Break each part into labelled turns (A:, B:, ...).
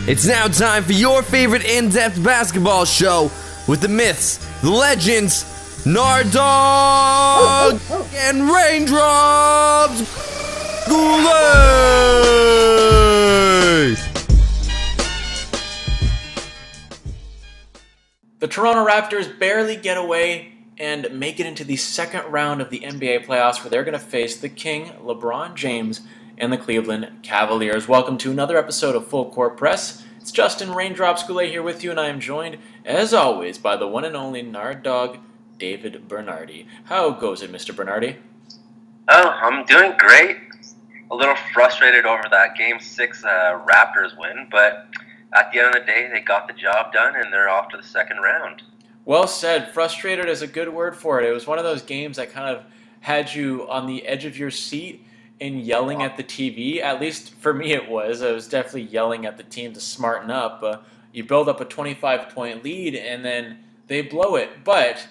A: It's now time for your favorite in-depth basketball show with the myths, the legends, Nard Dogg and Raindrops. Goulet!
B: The Toronto Raptors barely get away and make it into the second round of the NBA playoffs, where they're going to face the King, LeBron James, and the Cleveland Cavaliers. Welcome to another episode of Full Court Press. It's Justin Raindrops Goulet here with you, and I am joined, as always, by the one and only Nard Dogg, David Bernardi. How goes it, Mr. Bernardi?
C: Oh, I'm doing great. A little frustrated over that Game 6 Raptors win, but at the end of the day, they got the job done, and they're off to the second round.
B: Well said. Frustrated is a good word for it. It was one of those games that kind of had you on the edge of your seat and yelling at the TV. At least for me it was. I was definitely yelling at the team to smarten up. You build up a 25-point lead and then they blow it. But,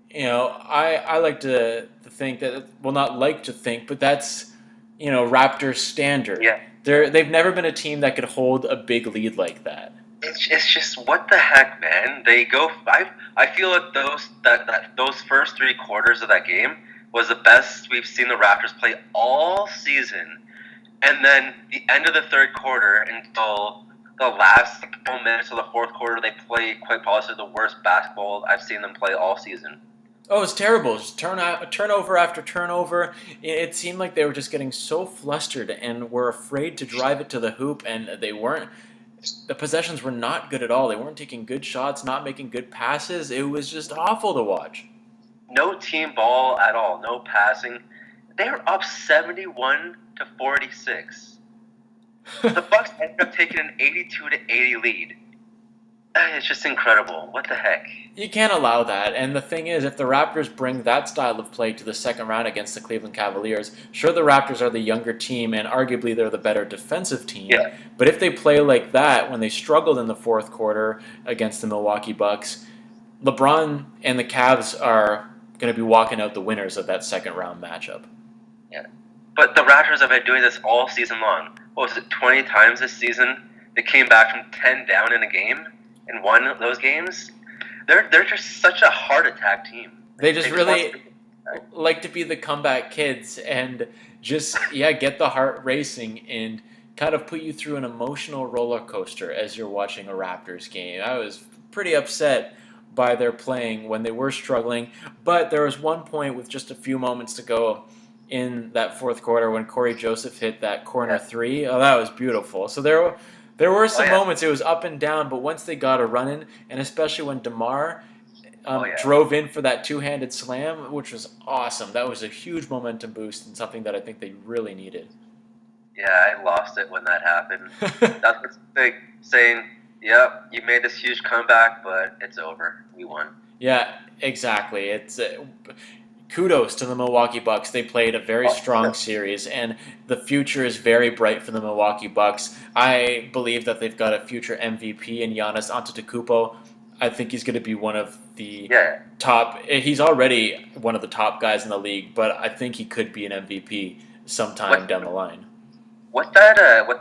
B: you know, I like to think that, well, not like to think, but that's, you know, Raptors standard.
C: Yeah.
B: They've never been a team that could hold a big lead like that.
C: It's just, what the heck, man? They go. I feel like those first three quarters of that game was the best we've seen the Raptors play all season, and then the end of the third quarter until the last couple minutes of the fourth quarter, they play quite possibly the worst basketball I've seen them play all season.
B: Oh, it's terrible. Just turnover after turnover. It seemed like they were just getting so flustered and were afraid to drive it to the hoop, and they weren't. The possessions were not good at all. They weren't taking good shots, not making good passes. It was just awful to watch.
C: No team ball at all. No passing. They were up 71-46. The Bucks ended up taking an 82-80 lead. It's just incredible. What the heck?
B: You can't allow that. And the thing is, if the Raptors bring that style of play to the second round against the Cleveland Cavaliers, sure, the Raptors are the younger team, and arguably they're the better defensive team.
C: Yeah.
B: But if they play like that when they struggled in the fourth quarter against the Milwaukee Bucks, LeBron and the Cavs are going to be walking out the winners of that second round matchup.
C: Yeah. But the Raptors have been doing this all season long. What was it, 20 times this season? They came back from 10 down in a game and won those games. They're just such a heart attack team.
B: They just really like to be the comeback kids and just, get the heart racing and kind of put you through an emotional roller coaster as you're watching a Raptors game. I was pretty upset by their playing when they were struggling, but there was one point with just a few moments to go in that fourth quarter when Corey Joseph hit that corner three. Oh, that was beautiful. So there were some moments it was up and down, but once they got a run in, and especially when DeMar drove in for that two-handed slam, which was awesome. That was a huge momentum boost and something that I think they really needed.
C: Yeah, I lost it when that happened. That's what's big, saying, yep, you made this huge comeback, but it's over. We won.
B: Yeah, exactly. It's kudos to the Milwaukee Bucks. They played a very strong series, and the future is very bright for the Milwaukee Bucks. I believe that they've got a future MVP in Giannis Antetokounmpo. I think he's going to be one of the top. He's already one of the top guys in the league, but I think he could be an MVP sometime down the line.
C: What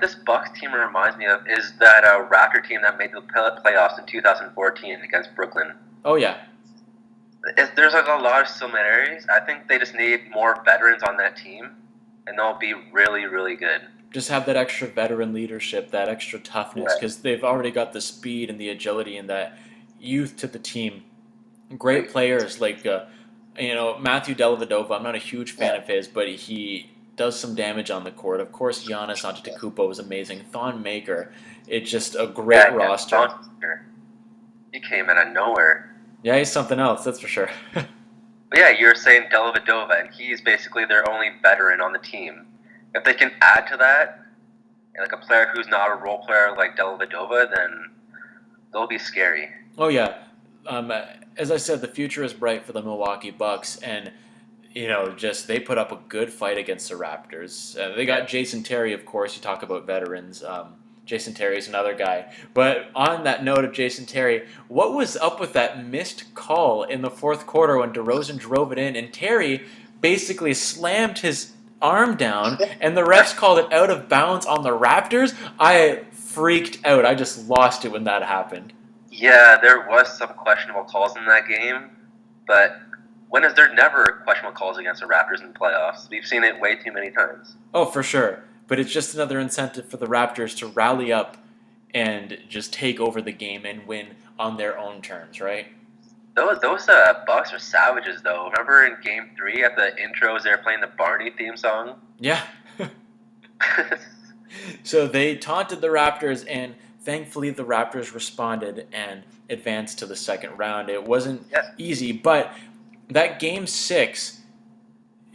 C: this Bucks team reminds me of is that Raptor team that made the playoffs in 2014 against Brooklyn.
B: Oh yeah.
C: There's like a lot of similarities. I think they just need more veterans on that team, and they'll be really, really good.
B: Just have that extra veteran leadership, that extra toughness, because they've already got the speed and the agility and that youth to the team. Great players like Matthew Dellavedova. I'm not a huge fan of his, but he does some damage on the court. Of course, Giannis Antetokounmpo is amazing. Thon Maker, it's just a great roster.
C: He came out of nowhere.
B: Yeah, he's something else, that's for sure.
C: But yeah, you're saying Dellavedova, and he's basically their only veteran on the team. If they can add to that, like a player who's not a role player like Dellavedova, then they'll be scary.
B: Oh yeah, as I said, the future is bright for the Milwaukee Bucks, and they put up a good fight against the Raptors. They got Jason Terry, of course. You talk about veterans. Jason Terry is another guy. But on that note of Jason Terry, what was up with that missed call in the fourth quarter when DeRozan drove it in and Terry basically slammed his arm down and the refs called it out of bounds on the Raptors? I freaked out. I just lost it when that happened.
C: Yeah, there was some questionable calls in that game, but when is there never questionable calls against the Raptors in the playoffs? We've seen it way too many times.
B: Oh, for sure. But it's just another incentive for the Raptors to rally up and just take over the game and win on their own terms, right?
C: Those Bucks are savages, though. Remember in Game 3 at the intros, they were playing the Barney theme song?
B: Yeah. So they taunted the Raptors, and thankfully the Raptors responded and advanced to the second round. It wasn't easy, but that Game 6,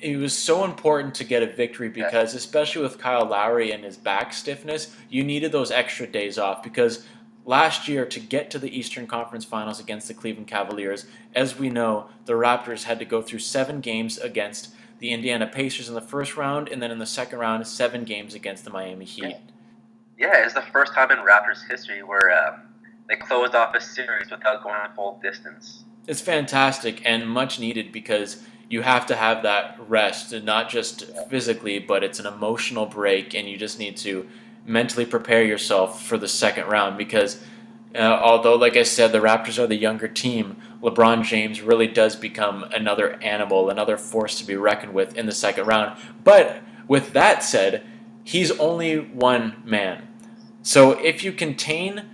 B: it was so important to get a victory because, especially with Kyle Lowry and his back stiffness, you needed those extra days off because last year, to get to the Eastern Conference Finals against the Cleveland Cavaliers, as we know, the Raptors had to go through 7 games against the Indiana Pacers in the first round, and then in the second round, 7 games against the Miami Heat.
C: Yeah, it's the first time in Raptors history where they closed off a series without going full distance.
B: It's fantastic and much needed because you have to have that rest, not just physically, but it's an emotional break, and you just need to mentally prepare yourself for the second round because although, like I said, the Raptors are the younger team, LeBron James really does become another animal, another force to be reckoned with in the second round. But with that said, he's only one man. So if you contain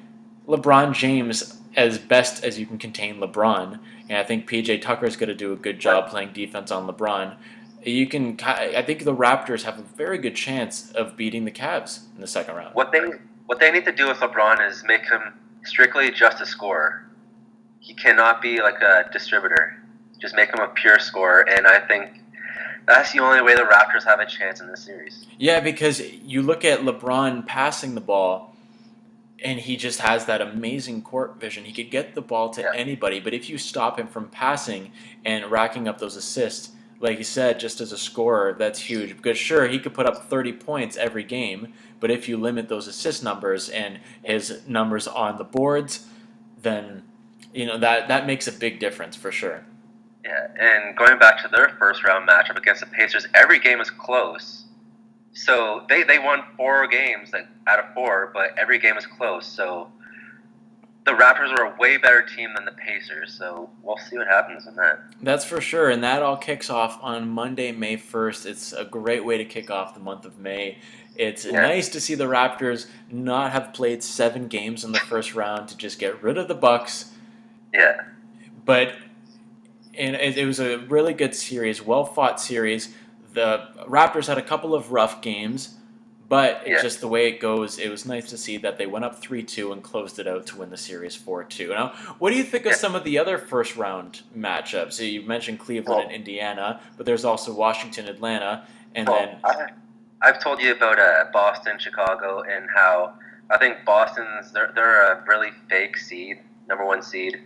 B: LeBron James as best as you can contain LeBron, and I think PJ Tucker is going to do a good job playing defense on LeBron, I think the Raptors have a very good chance of beating the Cavs in the second round.
C: What they need to do with LeBron is make him strictly just a scorer. He cannot be like a distributor. Just make him a pure scorer, and I think that's the only way the Raptors have a chance in this series.
B: Yeah, because you look at LeBron passing the ball, and he just has that amazing court vision. He could get the ball to anybody, but if you stop him from passing and racking up those assists, like you said, just as a scorer, that's huge. Because sure, he could put up 30 points every game, but if you limit those assist numbers and his numbers on the boards, then that makes a big difference for sure.
C: Yeah, and going back to their first round matchup against the Pacers, every game is close. So they won 4 games out of 4, but every game is close. So the Raptors are a way better team than the Pacers, so we'll see what happens in that.
B: That's for sure, and that all kicks off on Monday, May 1st. It's a great way to kick off the month of May. It's nice to see the Raptors not have played 7 games in the first round to just get rid of the Bucks.
C: Yeah.
B: But it was a really good series, well-fought series. The Raptors had a couple of rough games, but it's just the way it goes. It was nice to see that they went up 3-2 and closed it out to win the series 4-2. Now, what do you think of some of the other first-round matchups? So you mentioned Cleveland and Indiana, but there's also Washington, Atlanta, and then...
C: I've told you about Boston, Chicago, and how I think Boston's they're a really fake seed, number 1 seed.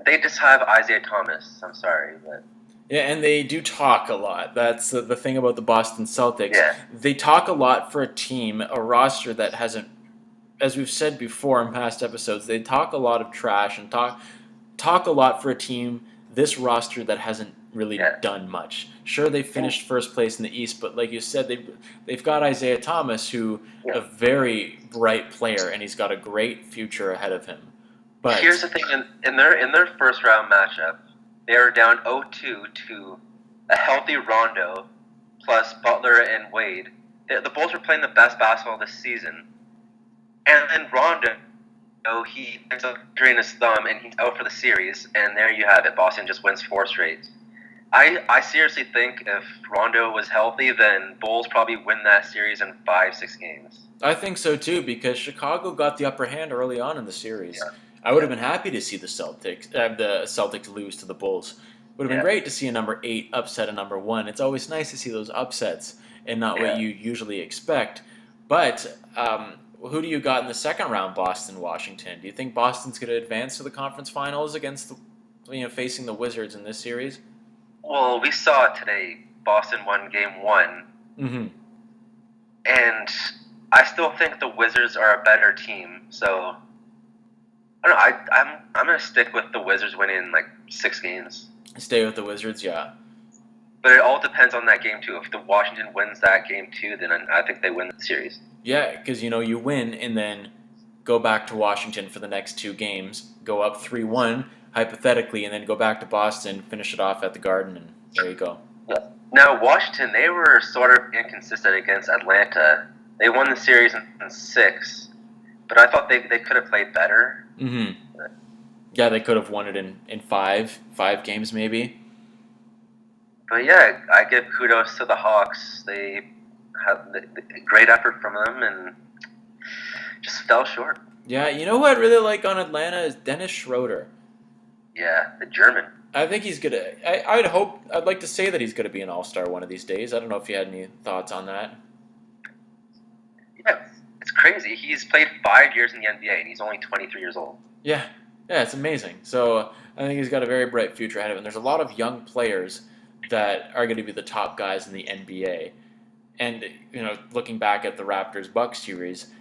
C: They just have Isaiah Thomas. I'm sorry, but...
B: Yeah, and they do talk a lot. That's the thing about the Boston Celtics.
C: Yeah.
B: They talk a lot for a team, a roster that hasn't, as we've said before in past episodes, they talk a lot of trash and talk a lot for a team, this roster that hasn't really done much. Sure, they finished first place in the East, but like you said, they've got Isaiah Thomas, who a very bright player, and he's got a great future ahead of him. But
C: here's the thing: in their first round matchup, they were down 0-2 to a healthy Rondo plus Butler and Wade. The Bulls were playing the best basketball this season. And then Rondo, he ends up injuring his thumb and he's out for the series. And there you have it. Boston just wins 4 straight. I seriously think if Rondo was healthy, then Bulls probably win that series in 5-6 games.
B: I think so too, because Chicago got the upper hand early on in the series. Yeah. I would have been happy to see the Celtics lose to the Bulls. It would have been great to see a number 8 upset a number 1. It's always nice to see those upsets and not what you usually expect. But who do you got in the second round, Boston, Washington? Do you think Boston's going to advance to the conference finals against facing the Wizards in this series?
C: Well, we saw it today. Boston won Game 1.
B: Mm-hmm.
C: And I still think the Wizards are a better team, so... I don't know. I'm gonna stick with the Wizards winning like 6 games.
B: Stay with the Wizards, yeah.
C: But it all depends on that game too. If the Washington wins that game too, then I think they win the series.
B: Yeah, because you win and then go back to Washington for the next 2 games, go up 3-1 hypothetically, and then go back to Boston, finish it off at the Garden, and there you go.
C: Yeah. Now Washington, they were sort of inconsistent against Atlanta. They won the series in 6, but I thought they could have played better.
B: Mm-hmm. Yeah, they could have won it in 5 games maybe.
C: But yeah, I give kudos to the Hawks. They had the great effort from them and just fell short.
B: Yeah, you know who I'd really like on Atlanta is Dennis Schroeder.
C: Yeah, the German.
B: I think he's gonna. I'd like to say that he's gonna be an All-Star one of these days. I don't know if you had any thoughts on that.
C: Yeah, it's crazy. He's played 5 years in the NBA and he's only 23 years old.
B: Yeah, it's amazing. So I think he's got a very bright future ahead of him. There's a lot of young players that are going to be the top guys in the NBA. And, looking back at the Raptors-Bucks series,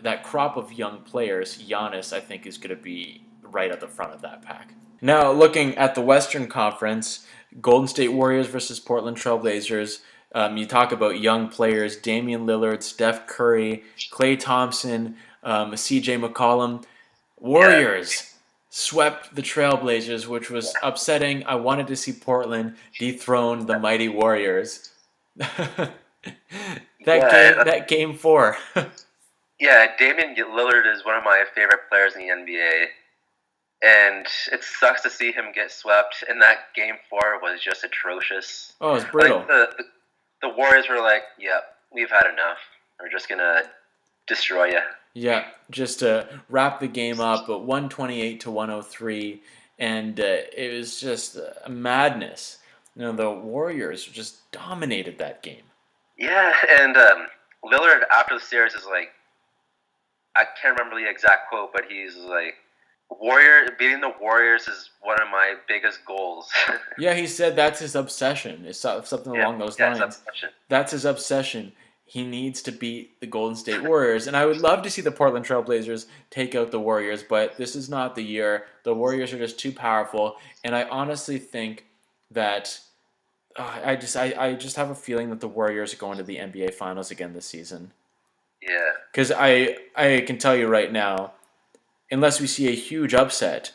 B: that crop of young players, Giannis, I think, is going to be right at the front of that pack. Now, looking at the Western Conference, Golden State Warriors versus Portland Trail Blazers. You talk about young players, Damian Lillard, Steph Curry, Klay Thompson, CJ McCollum. Warriors swept the Trailblazers, which was upsetting. I wanted to see Portland dethrone the mighty Warriors. That game 4.
C: Yeah, Damian Lillard is one of my favorite players in the NBA. And it sucks to see him get swept. And that game 4 was just atrocious.
B: Oh, it was brutal.
C: The Warriors were like, yeah, we've had enough. We're just going to destroy you.
B: Yeah, just to wrap the game up at 128-103, and it was just a madness. The Warriors just dominated that game.
C: Yeah, and Lillard after the series is like, I can't remember the exact quote, but he's like, beating the Warriors is one of my biggest goals.
B: Yeah, he said that's his obsession. It's something along those lines. That's his obsession. He needs to beat the Golden State Warriors. And I would love to see the Portland Trail Blazers take out the Warriors, but this is not the year. The Warriors are just too powerful. And I honestly think that I just have a feeling that the Warriors are going to the NBA Finals again this season.
C: Yeah.
B: Because I can tell you right now, unless we see a huge upset,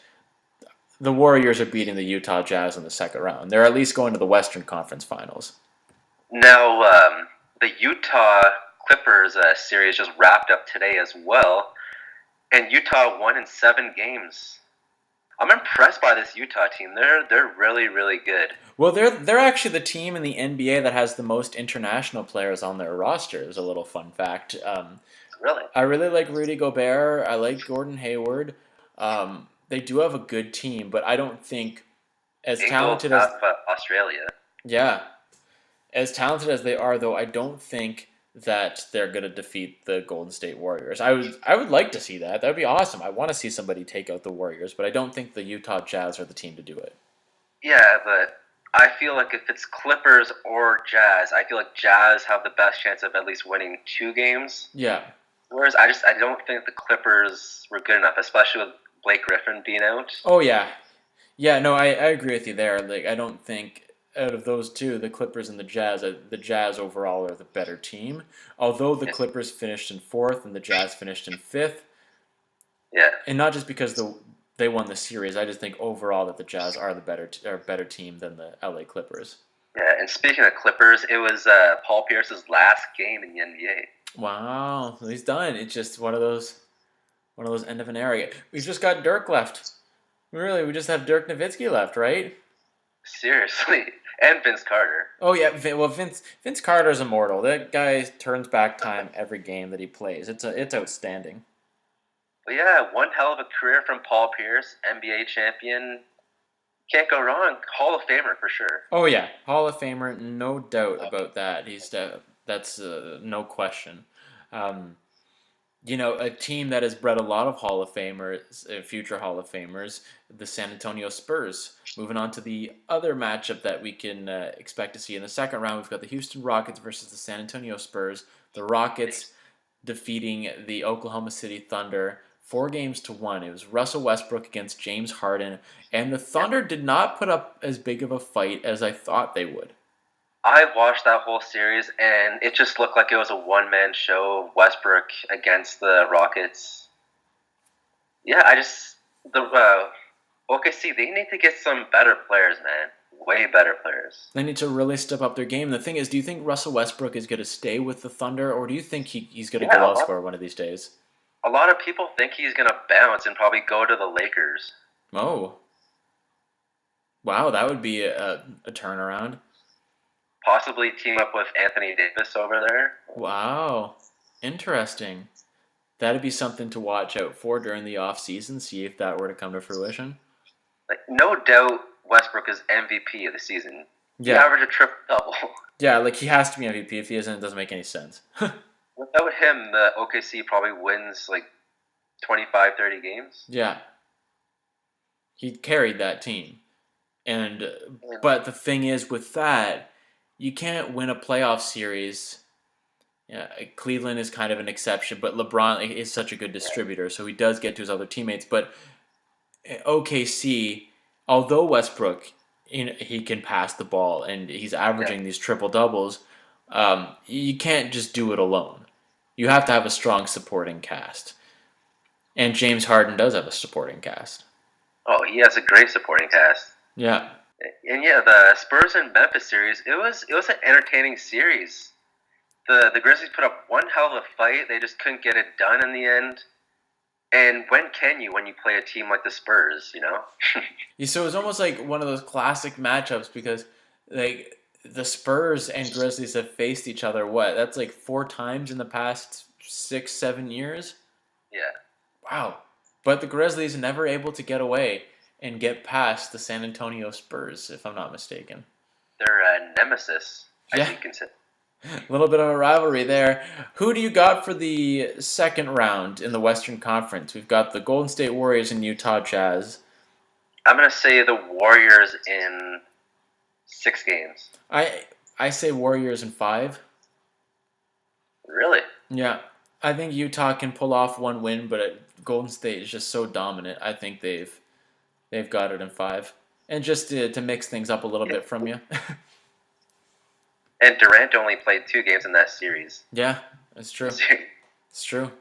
B: the Warriors are beating the Utah Jazz in the second round. They're at least going to the Western Conference Finals.
C: Now, the Utah Clippers series just wrapped up today as well, and Utah won in 7 games. I'm impressed by this Utah team. They're really, really good.
B: Well, they're actually the team in the NBA that has the most international players on their roster. Is a little fun fact.
C: Really?
B: I really like Rudy Gobert. I like Gordon Hayward. They do have a good team, but I don't think as talented as
C: Australia.
B: Yeah. As talented as they are, though, I don't think that they're going to defeat the Golden State Warriors. I would like to see that. That would be awesome. I want to see somebody take out the Warriors, but I don't think the Utah Jazz are the team to do it.
C: Yeah, but I feel like if it's Clippers or Jazz, I feel like Jazz have the best chance of at least winning 2 games.
B: Yeah.
C: Whereas I don't think the Clippers were good enough, especially with Blake Griffin being out.
B: Oh, yeah. Yeah, no, I agree with you there. Like, I don't think out of those two, the Clippers and the Jazz overall are the better team. Although the Clippers finished in 4th and the Jazz finished in 5th.
C: Yeah.
B: And not just because they won the series. I just think overall that the Jazz are the better team than the LA Clippers.
C: Yeah, and speaking of Clippers, it was Paul Pierce's last game in the NBA.
B: Wow, he's done. It's just one of those end of an era. We've just got Dirk left. We just have Dirk Nowitzki left, right?
C: Seriously. And Vince Carter.
B: Oh, yeah. Well, Vince Carter's immortal. That guy turns back time every game that he plays. It's outstanding.
C: But yeah, one hell of a career from Paul Pierce, NBA champion. Can't go wrong. Hall of Famer for sure.
B: Oh, yeah. Hall of Famer, no doubt about that. That's no question. A team that has bred a lot of Hall of Famers, future Hall of Famers, the San Antonio Spurs. Moving on to the other matchup that we can expect to see in the second round, we've got the Houston Rockets versus the San Antonio Spurs. The Rockets defeating the Oklahoma City Thunder 4-1. It was Russell Westbrook against James Harden, and the Thunder did not put up as big of a fight as I thought they would.
C: I watched that whole series, and it just looked like it was a one-man show. Westbrook against the Rockets. Yeah, OKC, they need to get some better players, man. Way better players.
B: They need to really step up their game. The thing is, do you think Russell Westbrook is going to stay with the Thunder, or do you think he's going to go elsewhere one of these days?
C: A lot of people think he's going to bounce and probably go to the Lakers.
B: Oh. Wow, that would be a turnaround.
C: Possibly team up with Anthony Davis over there.
B: Wow. Interesting. That'd be something to watch out for during the off-season, see if that were to come to fruition.
C: Like, no doubt Westbrook is MVP of the season.
B: Yeah.
C: He averaged a triple-double.
B: Yeah, like he has to be MVP. If he isn't, it doesn't make any sense.
C: Without him, the OKC probably wins like 25, 30 games.
B: Yeah. He carried that team. But the thing is with that, you can't win a playoff series. Yeah, Cleveland is kind of an exception, but LeBron is such a good distributor, so he does get to his other teammates. But OKC, although Westbrook, he can pass the ball and he's averaging these triple doubles, you can't just do it alone. You have to have a strong supporting cast, and James Harden does have a supporting cast.
C: Oh, he has a great supporting cast.
B: Yeah.
C: And yeah, the Spurs and Memphis series, it was an entertaining series. The Grizzlies put up one hell of a fight. They just couldn't get it done in the end. And when can you when you play a team like the Spurs, you know?
B: So it's almost like one of those classic matchups because like the Spurs and Grizzlies have faced each other, what? That's like 4 times in the past 6-7 years?
C: Yeah.
B: Wow. But the Grizzlies are never able to get away and get past the San Antonio Spurs, if I'm not mistaken.
C: They're a nemesis, I think you can say.
B: A little bit of a rivalry there. Who do you got for the second round in the Western Conference? We've got the Golden State Warriors and Utah Jazz.
C: I'm going to say the Warriors in 6 games.
B: I say Warriors in 5.
C: Really?
B: Yeah. I think Utah can pull off one win, but Golden State is just so dominant. I think they've got it in 5. And just to mix things up a little bit from you.
C: And Durant only played 2 games in that series.
B: Yeah, that's true. It's true.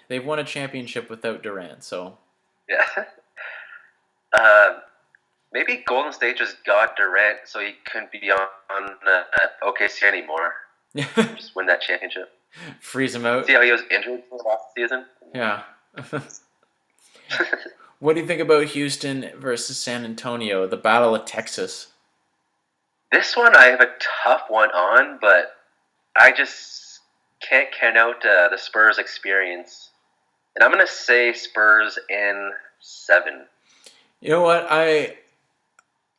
B: They've won a championship without Durant, so.
C: Yeah. Maybe Golden State just got Durant so he couldn't be on OKC anymore. Just win that championship.
B: Freeze him out.
C: See how he was injured for the last season?
B: Yeah. What do you think about Houston versus San Antonio, the Battle of Texas?
C: This one I have a tough one on, but I just can't count out the Spurs experience. And I'm going to say Spurs in 7.
B: You know what?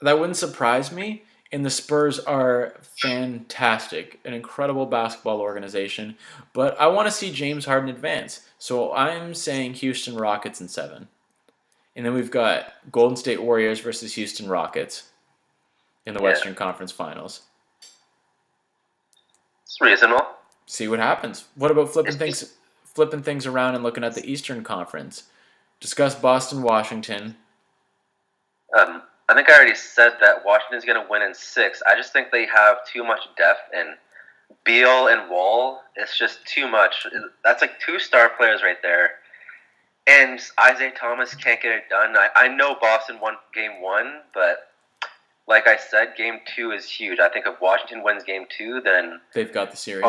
B: That wouldn't surprise me. And the Spurs are fantastic, an incredible basketball organization. But I want to see James Harden advance. So I'm saying Houston Rockets in 7. And then we've got Golden State Warriors versus Houston Rockets in the Western Conference Finals.
C: It's reasonable.
B: See what happens. What about flipping things around and looking at the Eastern Conference? Discuss Boston, Washington.
C: I think I already said that Washington's going to win in 6. I just think they have too much depth, and Beal and Wall, it's just too much. That's like 2 star players right there. And Isaiah Thomas can't get it done. I know Boston won game 1, but like I said, game 2 is huge. I think if Washington wins game 2, then
B: they've got the series.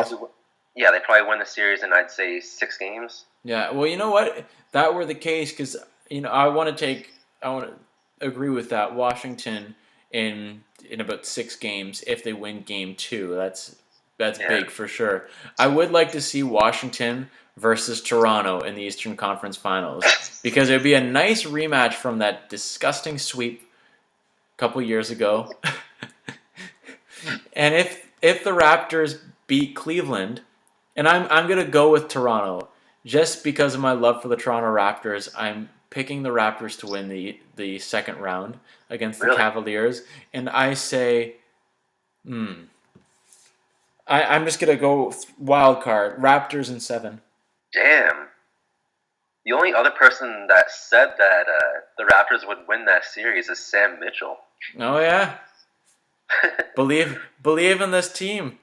C: They probably win the series in, I'd say, 6 games.
B: Yeah, well, you know what? If that were the case, because I want to agree with that. Washington in about 6 games if they win game 2. That's big for sure. I would like to see Washington versus Toronto in the Eastern Conference Finals because it would be a nice rematch from that disgusting sweep a couple years ago. And if the Raptors beat Cleveland, and I'm going to go with Toronto just because of my love for the Toronto Raptors, I'm picking the Raptors to win the second round against the Cavaliers, and I say, I'm just going to go wild card, Raptors in 7.
C: Damn. The only other person that said that the Raptors would win that series is Sam Mitchell.
B: Oh, yeah? Believe in this team.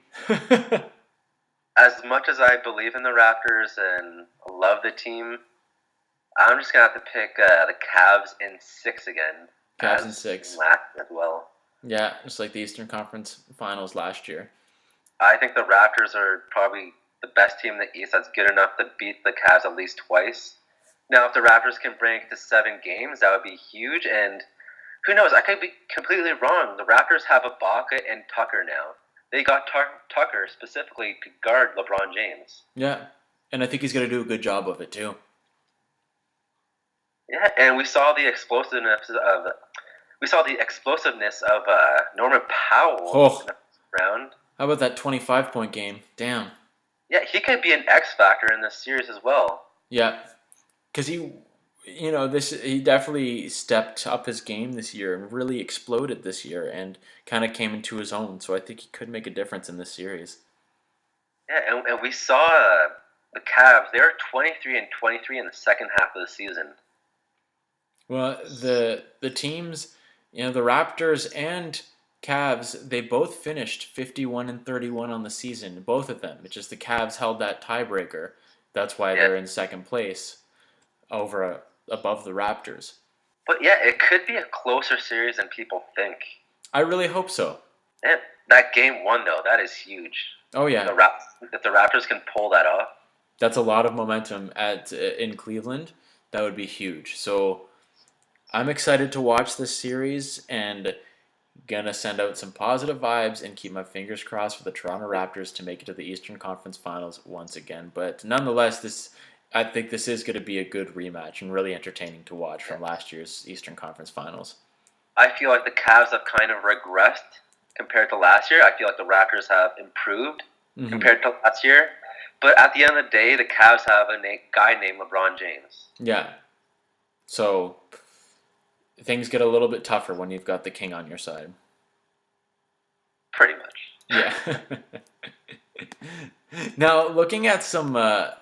C: As much as I believe in the Raptors and love the team, I'm just gonna have to pick the Cavs in 6 again.
B: Cavs in
C: As
B: 6.
C: last as well.
B: Yeah, just like the Eastern Conference Finals last year.
C: I think the Raptors are probably the best team in the East that's good enough to beat the Cavs at least twice. Now, if the Raptors can bring it to 7 games, that would be huge. And who knows? I could be completely wrong. The Raptors have Ibaka and Tucker now. They got Tucker specifically to guard LeBron James.
B: Yeah, and I think he's going to do a good job of it too.
C: Yeah, and we saw the explosiveness of Norman Powell
B: Oh.
C: in the round.
B: How about that 25-point game? Damn.
C: Yeah, he could be an X factor in this series as well.
B: Yeah, because he definitely stepped up his game this year and really exploded this year and kind of came into his own. So I think he could make a difference in this series.
C: Yeah, and we saw the Cavs. They were 23-23 in the second half of the season.
B: Well, the teams, the Raptors and Cavs, they both finished 51-31 on the season, both of them. It's just the Cavs held that tiebreaker. That's why they're in second place above the Raptors.
C: But yeah, it could be a closer series than people think.
B: I really hope so.
C: And that game 1, though, that is huge.
B: Oh, yeah.
C: If the Raptors can pull that off.
B: That's a lot of momentum in Cleveland. That would be huge. So I'm excited to watch this series and gonna send out some positive vibes and keep my fingers crossed for the Toronto Raptors to make it to the Eastern Conference Finals once again. But nonetheless, I think this is going to be a good rematch and really entertaining to watch from last year's Eastern Conference Finals.
C: I feel like the Cavs have kind of regressed compared to last year. I feel like the Raptors have improved compared to last year. But at the end of the day, the Cavs have a guy named LeBron James.
B: Yeah. So things get a little bit tougher when you've got the king on your side.
C: Pretty much.
B: Yeah. Now, looking at some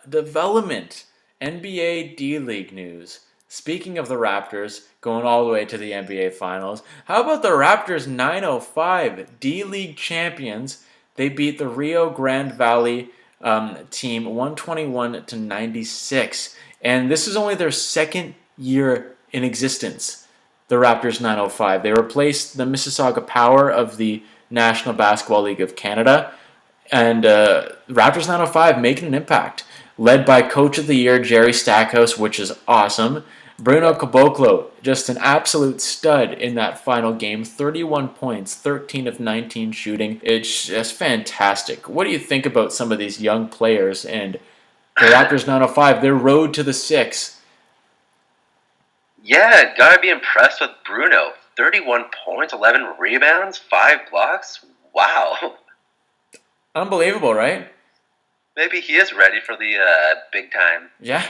B: development, NBA D-League news. Speaking of the Raptors, going all the way to the NBA Finals, how about the Raptors 905 D-League champions? They beat the Rio Grande Valley team 121-96. And this is only their second year in existence, the Raptors 905. They replaced the Mississauga Power of the National Basketball League of Canada. And Raptors 905 making an impact. Led by Coach of the Year, Jerry Stackhouse, which is awesome. Bruno Caboclo, just an absolute stud in that final game. 31 points, 13 of 19 shooting. It's just fantastic. What do you think about some of these young players and the Raptors 905, their road to the 6?
C: Yeah, gotta be impressed with Bruno. 31 points, 11 rebounds, 5 blocks. Wow.
B: Unbelievable, right?
C: Maybe he is ready for the big time.
B: Yeah,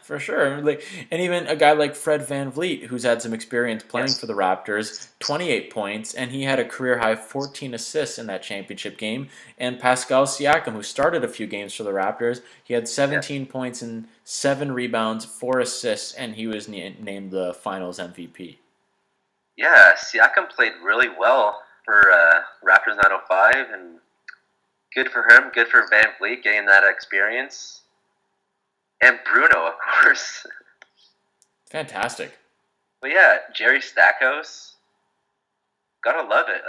B: for sure. And even a guy like Fred VanVleet, who's had some experience playing for the Raptors, 28 points, and he had a career-high 14 assists in that championship game. And Pascal Siakam, who started a few games for the Raptors, he had 17 points and 7 rebounds, 4 assists, and he was named the Finals MVP.
C: Yeah, Siakam played really well for Raptors 905, and good for him, good for VanVleet getting that experience. And Bruno, of course.
B: Fantastic.
C: But yeah, Jerry Stackhouse, gotta love it.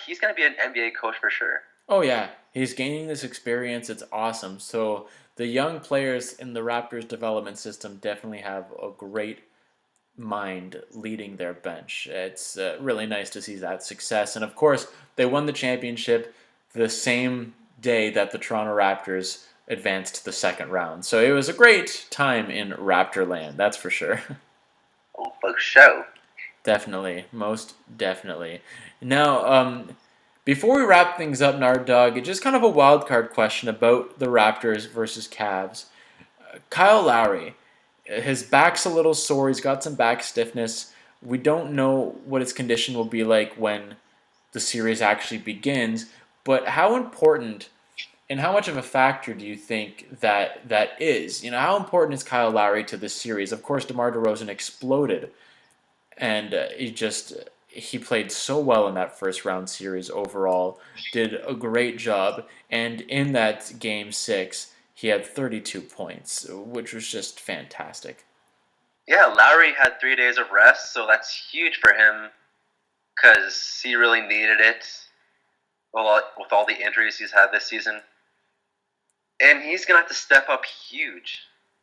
C: He's gonna be an NBA coach for sure.
B: Oh yeah, he's gaining this experience. It's awesome. So the young players in the Raptors development system definitely have a great mind leading their bench. It's really nice to see that success. And of course, they won the championship the same day that the Toronto Raptors advanced to the second round. So it was a great time in Raptorland, that's for sure.
C: Oh, for sure.
B: Definitely, most definitely. Now, before we wrap things up, Nard Dogg, just kind of a wild card question about the Raptors versus Cavs. Kyle Lowry, his back's a little sore. He's got some back stiffness. We don't know what his condition will be like when the series actually begins. But how important and how much of a factor do you think that is? How important is Kyle Lowry to this series? Of course, DeMar DeRozan exploded, and he played so well in that first round series overall, did a great job, and in that game 6, he had 32 points, which was just fantastic.
C: Yeah, Lowry had 3 days of rest, so that's huge for him because he really needed it with all the injuries he's had this season. And he's going to have to step up huge.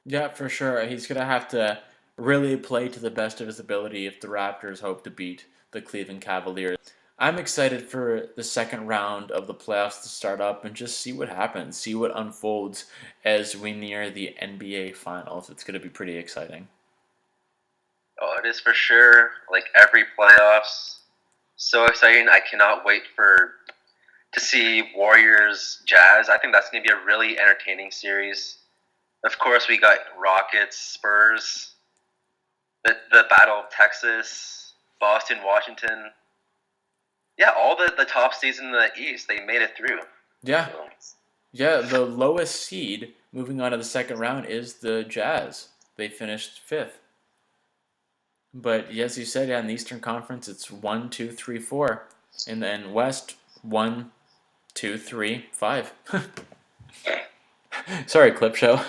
B: Yeah, for sure. He's going to have to really play to the best of his ability if the Raptors hope to beat the Cleveland Cavaliers. I'm excited for the second round of the playoffs to start up and just see what happens, see what unfolds as we near the NBA Finals. It's going to be pretty exciting.
C: Oh, it is for sure. Like every playoffs, so exciting. I cannot wait to see Warriors Jazz. I think that's going to be a really entertaining series. Of course, we got Rockets, Spurs, the Battle of Texas, Boston, Washington. Yeah, all the top seeds in the East, they made it through.
B: Yeah.
C: So.
B: Yeah, the lowest seed moving on to the second round is the Jazz. They finished 5th. But as you said, yeah, in the Eastern Conference, it's 1, 2, 3, 4. And then West, 1, 2, 3, 5. Sorry, Clip Show.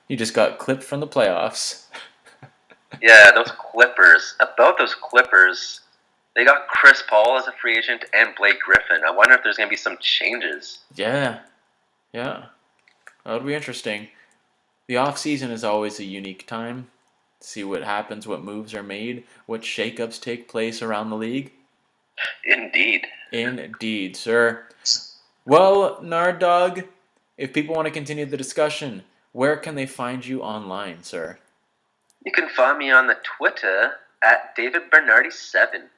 B: You just got clipped from the playoffs.
C: Yeah, those Clippers. About those Clippers, they got Chris Paul as a free agent and Blake Griffin. I wonder if there's going to be some changes.
B: Yeah. That would be interesting. The off-season is always a unique time. See what happens, what moves are made, what shakeups take place around the league. Indeed, sir. Well, Nard Dogg, if people want to continue the discussion, where can they find you online, sir?
C: You can find me on the Twitter at DavidBernardi7.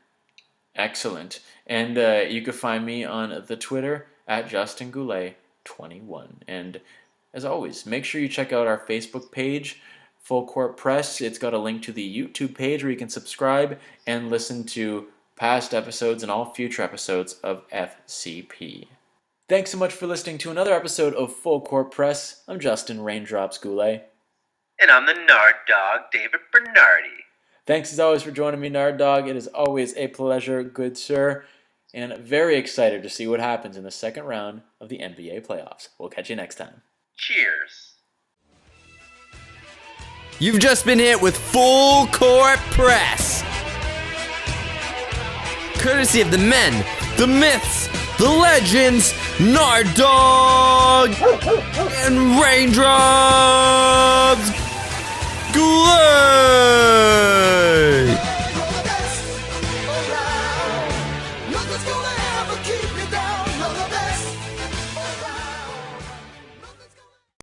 B: Excellent. And you can find me on the Twitter at JustinGoulet21. And as always, make sure you check out our Facebook page, Full Court Press. It's got a link to the YouTube page where you can subscribe and listen to past episodes and all future episodes of FCP. Thanks so much for listening to another episode of Full Court Press. I'm Justin Raindrops Goulet.
C: And I'm the Nard Dogg, David Bernardi.
B: Thanks as always for joining me, Nard Dogg. It is always a pleasure, good sir. And very excited to see what happens in the second round of the NBA playoffs. We'll catch you next time.
C: Cheers.
A: You've just been hit with Full Court Press. Courtesy of the men, the myths, the legends, Nard Dogg and Raindrops. Goulet!